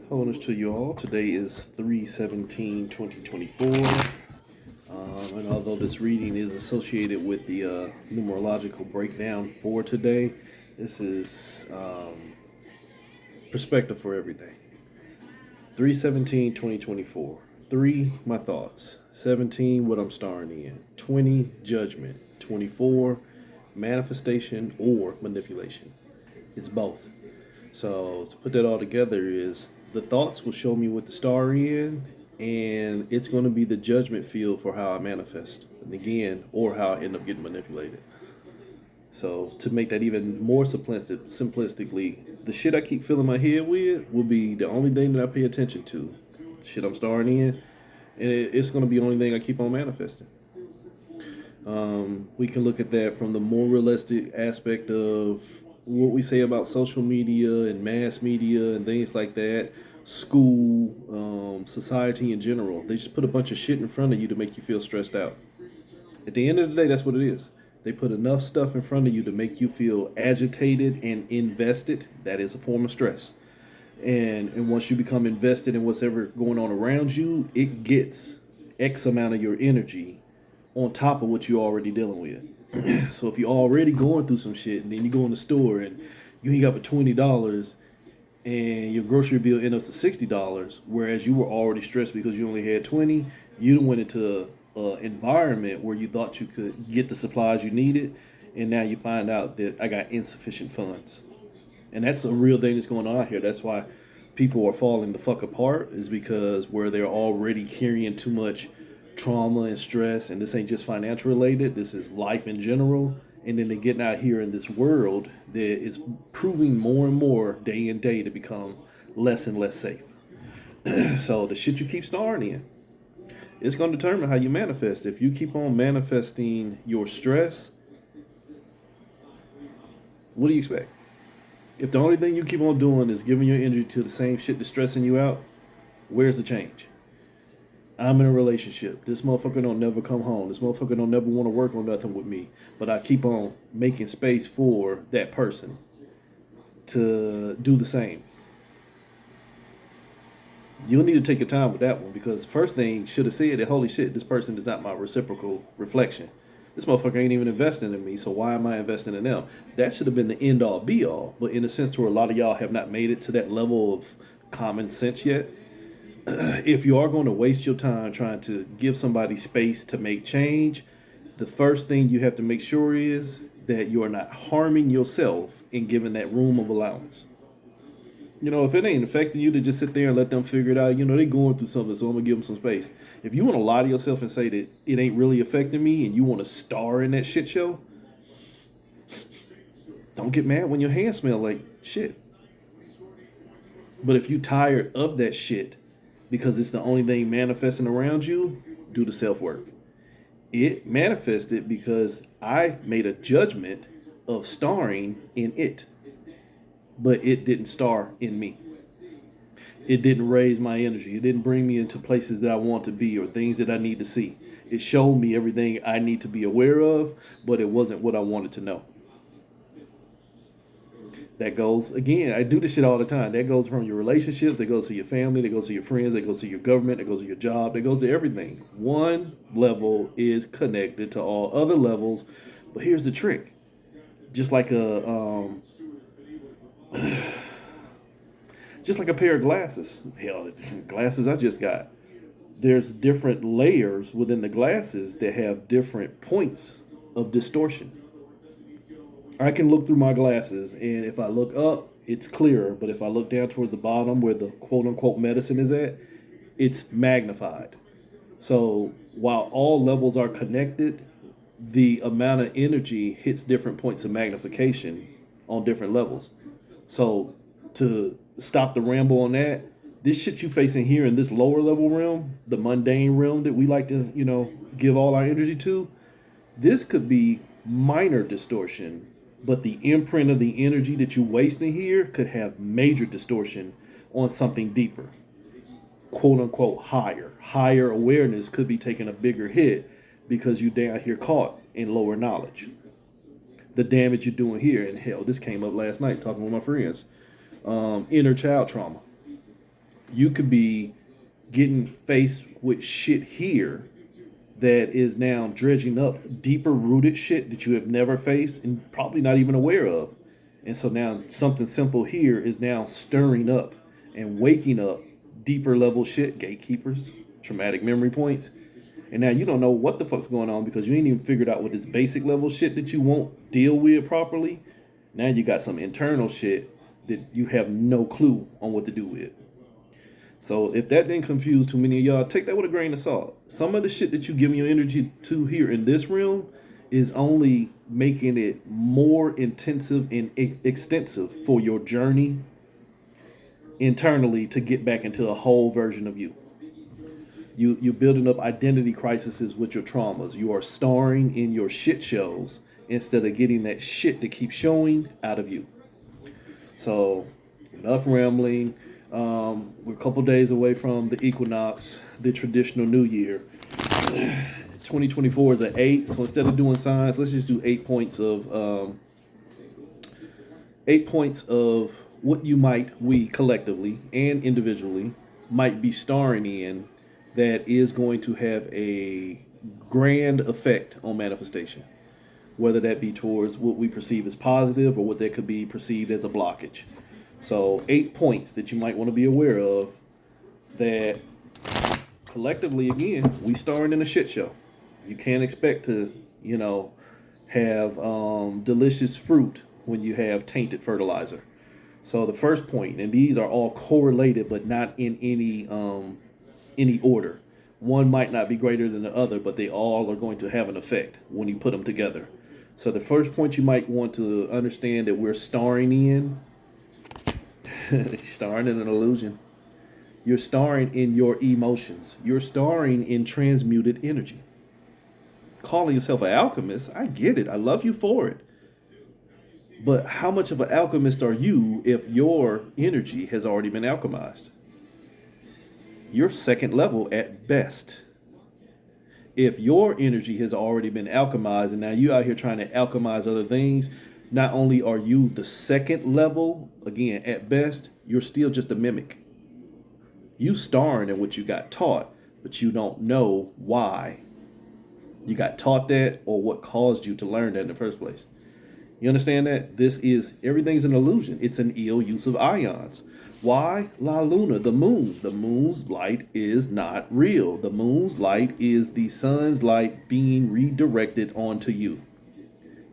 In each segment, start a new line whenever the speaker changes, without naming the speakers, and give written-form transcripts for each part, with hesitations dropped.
Hello to you all. Today is 3/17/2024. And although this reading is associated with the numerological breakdown for today, this is perspective for every day. 3/17/2024. 3, my thoughts. 17, what I'm starring in. 20, judgment. 24, manifestation or manipulation. It's both. So to put that all together is the thoughts will show me what the star in, and it's going to be the judgment field for how I manifest, and again, or how I end up getting manipulated. So to make that even more simplistically, the shit I keep filling my head with will be the only thing that I pay attention to. Shit I'm starring in, and it's going to be the only thing I keep on manifesting. We can look at that from the more realistic aspect of what we say about social media and mass media and things like that, school, society in general. They just put a bunch of shit in front of you to make you feel stressed out. At the end of the day, that's what it is. They put enough stuff in front of you to make you feel agitated and invested. That is a form of stress. And once you become invested in what's ever going on around you, it gets X amount of your energy on top of what you're already dealing with. So if you're already going through some shit and then you go in the store and you ain't got but $20 and your grocery bill ends up to $60, whereas you were already stressed because you only had 20, you went into an environment where you thought you could get the supplies you needed, and now you find out that I got insufficient funds. And that's a real thing that's going on here. That's why people are falling the fuck apart, is because where they're already carrying too much trauma and stress, and this ain't just financial related, this is life in general. And then they're getting out here in this world that is proving more and more day and day to become less and less safe. So the shit you keep starring in, it's going to determine how you manifest. If you keep on manifesting your stress, what do you expect? If the only thing you keep on doing is giving your energy to the same shit that's stressing you out, where's the change? I'm in a relationship. This motherfucker don't never come home. This motherfucker don't never want to work on nothing with me. But I keep on making space for that person to do the same. You'll need to take your time with that one, because the first thing should have said that, holy shit, this person is not my reciprocal reflection. This motherfucker ain't even investing in me, so why am I investing in them? That should have been the end all be all. But in a sense where a lot of y'all have not made it to that level of common sense yet, if you are going to waste your time trying to give somebody space to make change, the first thing you have to make sure is that you are not harming yourself in giving that room of allowance. You know, if it ain't affecting you, to just sit there and let them figure it out. You know, they going through something, so I'm gonna give them some space. If you want to lie to yourself and say that it ain't really affecting me, and you want to star in that shit show, don't get mad when your hands smell like shit. But if you tired of that shit because it's the only thing manifesting around you, do the self work. It manifested because I made a judgment of starring in it, but it didn't star in me. It didn't raise my energy. It didn't bring me into places that I want to be or things that I need to see. It showed me everything I need to be aware of, but it wasn't what I wanted to know. That goes, again, I do this shit all the time. That goes from your relationships, that goes to your family, that goes to your friends, that goes to your government, that goes to your job, that goes to everything. One level is connected to all other levels, but here's the trick. Just like a pair of glasses. Hell, glasses I just got. There's different layers within the glasses that have different points of distortion. I can look through my glasses, and if I look up, it's clearer. But if I look down towards the bottom where the quote unquote medicine is at, it's magnified. So while all levels are connected, the amount of energy hits different points of magnification on different levels. So to stop the ramble on that, this shit you facing here in this lower level realm, the mundane realm that we like to, give all our energy to, this could be minor distortion, but the imprint of the energy that you wasting here could have major distortion on something deeper, quote unquote higher. Higher awareness could be taking a bigger hit because you down here caught in lower knowledge. The damage you're doing here, and hell, this came up last night talking with my friends. inner child trauma. You could be getting faced with shit here that is now dredging up deeper rooted shit that you have never faced and probably not even aware of. And so now something simple here is now stirring up and waking up deeper level shit, gatekeepers, traumatic memory points. And now you don't know what the fuck's going on because you ain't even figured out what this basic level shit that you won't deal with properly. Now you got some internal shit that you have no clue on what to do with. So if that didn't confuse too many of y'all, take that with a grain of salt. Some of the shit that you give your energy to here in this realm is only making it more intensive and extensive for your journey internally to get back into a whole version of you. You're building up identity crises with your traumas. You are starring in your shit shows instead of getting that shit that keeps showing out of you. So enough rambling. We're a couple days away from the equinox, the traditional new year. 2024 is an 8, so instead of doing signs, let's just do 8 points of 8 points of what we collectively and individually might be starring in that is going to have a grand effect on manifestation, whether that be towards what we perceive as positive or what that could be perceived as a blockage. So 8 points that you might want to be aware of that collectively, again, we starring in a shit show. You can't expect to, have delicious fruit when you have tainted fertilizer. So the first point, and these are all correlated, but not in any order. One might not be greater than the other, but they all are going to have an effect when you put them together. So the first point you might want to understand that we're starring in, starring in an illusion. You're starring in your emotions. You're starring in transmuted energy. Calling yourself an alchemist, I get it. I love you for it. But how much of an alchemist are you if your energy has already been alchemized? You're second level at best. If your energy has already been alchemized and now you out here trying to alchemize other things, not only are you the second level, again, at best, you're still just a mimic. You starring in what you got taught, but you don't know why you got taught that or what caused you to learn that in the first place. You understand that? Everything's an illusion. It's an ill use of ions. Why? La Luna, the moon. The moon's light is not real. The moon's light is the sun's light being redirected onto you.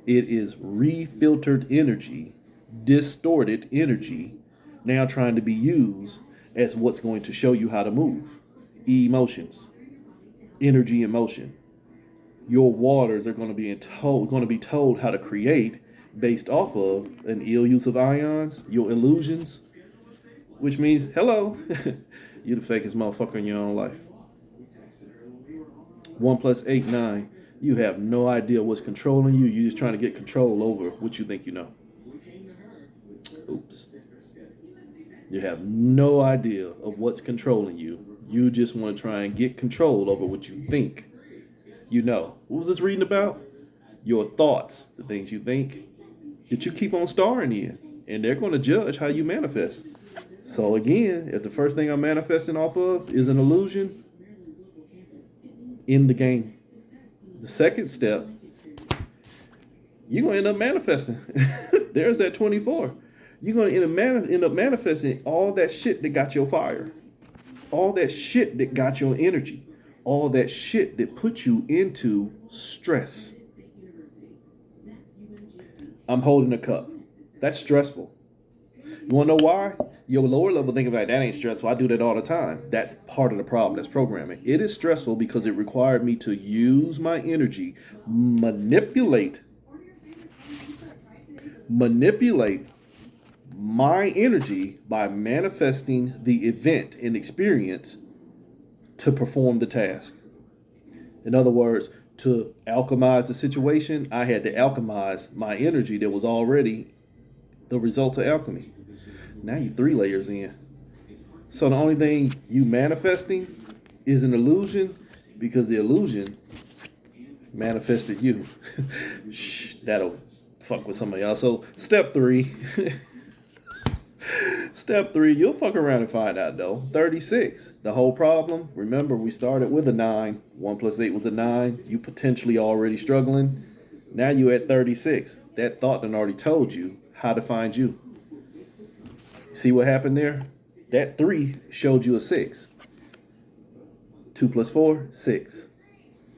It is refiltered energy, distorted energy, now trying to be used as what's going to show you how to move. Emotions, energy and motion. Your waters are going to be told how to create based off of an ill use of ions, your illusions, which means, hello, you're the fakest motherfucker in your own life. 1 + 8, 9. You have no idea what's controlling you. You're just trying to get control over what you think you know. Oops. You have no idea of what's controlling you. You just want to try and get control over what you think you know. What was this reading about? Your thoughts, the things you think that you keep on starring in. And they're going to judge how you manifest. So again, if the first thing I'm manifesting off of is an illusion, in the game. The second step, you're going to end up manifesting. There's that 24. You're going to end up manifesting all that shit that got your fire. All that shit that got your energy. All that shit that put you into stress. I'm holding a cup. That's stressful. You want to know why? Your lower level thinking like, that ain't stressful. I do that all the time. That's part of the problem. That's programming. It is stressful because it required me to use my energy, manipulate my energy by manifesting the event and experience to perform the task. In other words, to alchemize the situation, I had to alchemize my energy that was already the result of alchemy. Now you're 3 layers in. So the only thing you manifesting is an illusion because the illusion manifested you. That'll fuck with some of y'all. So step 3. Step 3, you'll fuck around and find out though. 36. The whole problem, remember we started with a 9. 1 plus 8 was a 9. You potentially already struggling. Now you at 36. That thought done already told you how to find you. See what happened there? That 3 showed you a 6. 2 plus 4, 6.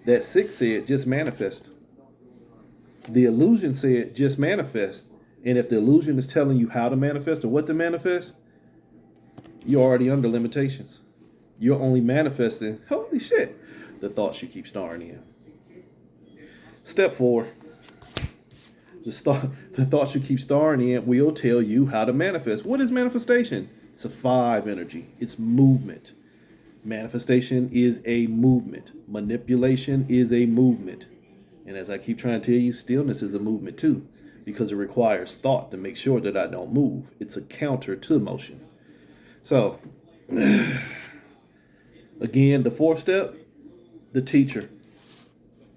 That 6 said just manifest. The illusion said just manifest. And if the illusion is telling you how to manifest or what to manifest, you're already under limitations. You're only manifesting, holy shit, the thoughts you keep starring in. Step 4, the thoughts you keep starring in will tell you how to manifest. What is manifestation? It's a 5 energy. It's movement. Manifestation is a movement. Manipulation is a movement. And as I keep trying to tell you, stillness is a movement too, because it requires thought to make sure that I don't move. It's a counter to motion. So, again, the 4th step, the teacher.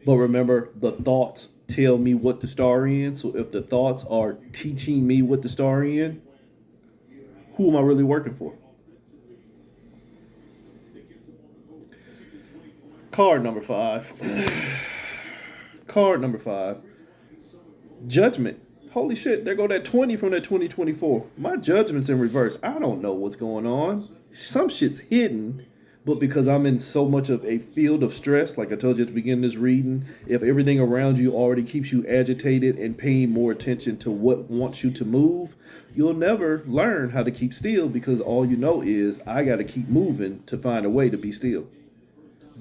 But remember, the thoughts tell me what to star in. So if the thoughts are teaching me what to star in, who am I really working for? Card number 5. Card number 5. Judgment. Holy shit, there go that 20 from that 2024. My judgment's in reverse. I don't know what's going on. Some shit's hidden, but because I'm in so much of a field of stress, like I told you at the beginning of this reading, if everything around you already keeps you agitated and paying more attention to what wants you to move, you'll never learn how to keep still, because all you know is I got to keep moving to find a way to be still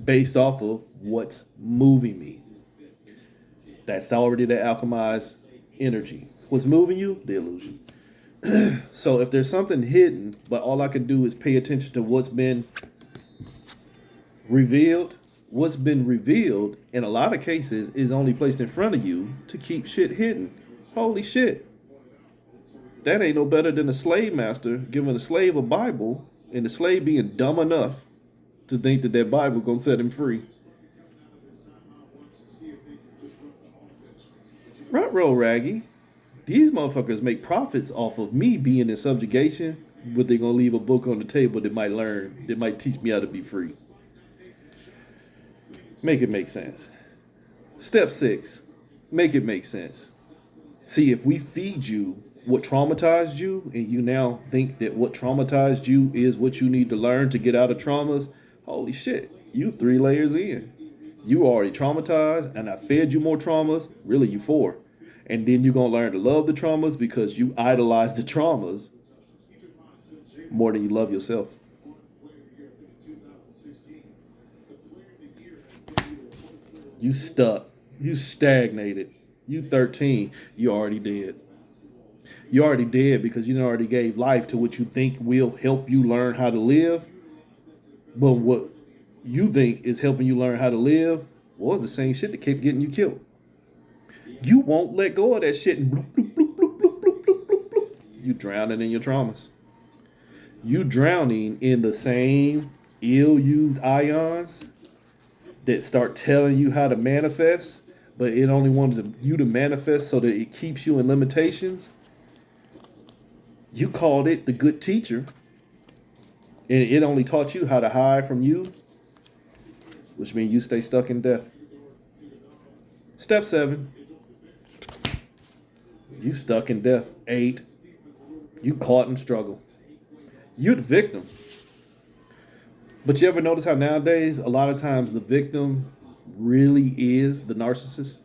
based off of what's moving me. That's already the alchemized energy. What's moving you? The illusion. So if there's something hidden, but all I can do is pay attention to what's been revealed in a lot of cases is only placed in front of you to keep shit hidden. Holy shit. That ain't no better than a slave master giving a slave a Bible and the slave being dumb enough to think that that Bible gonna set him free. Right, roll, Raggy. These motherfuckers make profits off of me being in subjugation, but they're gonna leave a book on the table that might teach me how to be free. Make it make sense. Step 6, make it make sense. See, if we feed you what traumatized you, and you now think that what traumatized you is what you need to learn to get out of traumas, holy shit, you 3 layers in. You already traumatized, and I fed you more traumas. Really, you 4. And then you're going to learn to love the traumas because you idolize the traumas more than you love yourself. You stuck. You stagnated. You 13. You already dead. You already dead because you already gave life to what you think will help you learn how to live. But what you think is helping you learn how to live was the same shit that kept getting you killed. You won't let go of that shit and bloop, bloop, bloop, bloop, bloop, bloop, bloop, bloop, bloop. You drowning in your traumas. You drowning in the same ill-used ions that start telling you how to manifest, but it only wanted you to manifest so that it keeps you in limitations. You called it the good teacher, and it only taught you how to hide from you, which means you stay stuck in death. Step 7. You stuck in death. 8. You caught in struggle. You're the victim. But you ever notice how nowadays, a lot of times the victim really is the narcissist?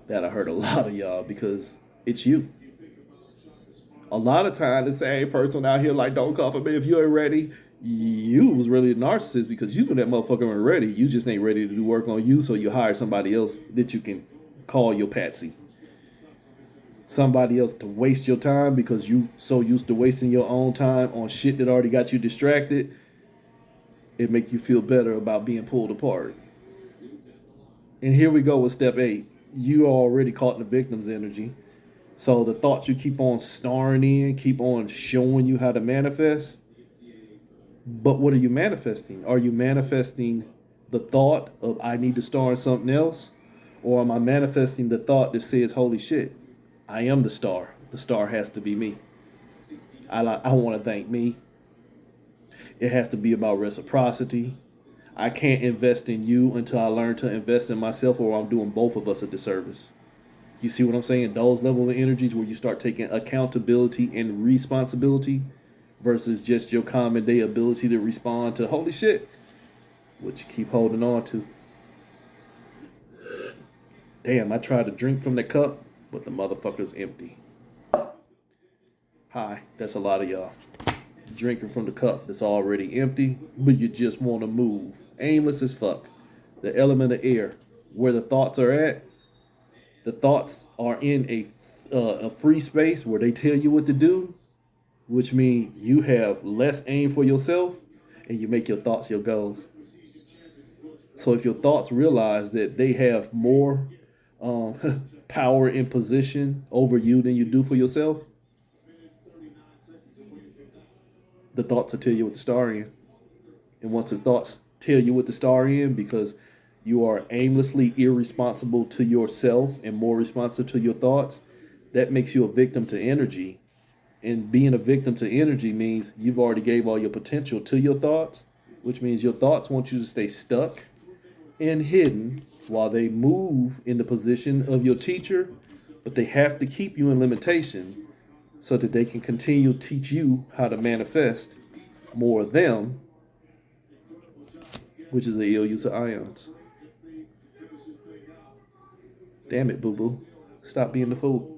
That'll hurt a lot of y'all because it's you. A lot of times the same person out here like, don't come for me if you ain't ready. You was really a narcissist because you knew that motherfucker wasn't ready. You just ain't ready to do work on you, so you hire somebody else that you can call your patsy. Somebody else to waste your time because you so used to wasting your own time on shit that already got you distracted. It make you feel better about being pulled apart. And here we go with step 8. You already caught in the victim's energy. So the thoughts you keep on starring in, keep on showing you how to manifest. But what are you manifesting? Are you manifesting the thought of I need to star in something else? Or am I manifesting the thought that says, holy shit, I am the star. The star has to be me. I want to thank me. It has to be about reciprocity. I can't invest in you until I learn to invest in myself, or I'm doing both of us a disservice. You see what I'm saying? Those level of energies where you start taking accountability and responsibility versus just your common day ability to respond to holy shit, what you keep holding on to. Damn, I tried to drink from the cup, but the motherfucker's empty. Hi, that's a lot of y'all. Drinking from the cup that's already empty, but you just want to move. Aimless as fuck. The element of air, where the thoughts are at, the thoughts are in a free space where they tell you what to do, which means you have less aim for yourself and you make your thoughts your goals. So if your thoughts realize that they have more power and position over you than you do for yourself, the thoughts will tell you what to star in. And once the thoughts tell you what to star in, because you are aimlessly irresponsible to yourself and more responsive to your thoughts, that makes you a victim to energy. And being a victim to energy means you've already gave all your potential to your thoughts, which means your thoughts want you to stay stuck and hidden while they move in the position of your teacher, but they have to keep you in limitation so that they can continue to teach you how to manifest more of them, which is the ill use of ions. Damn it, boo boo. Stop being the fool.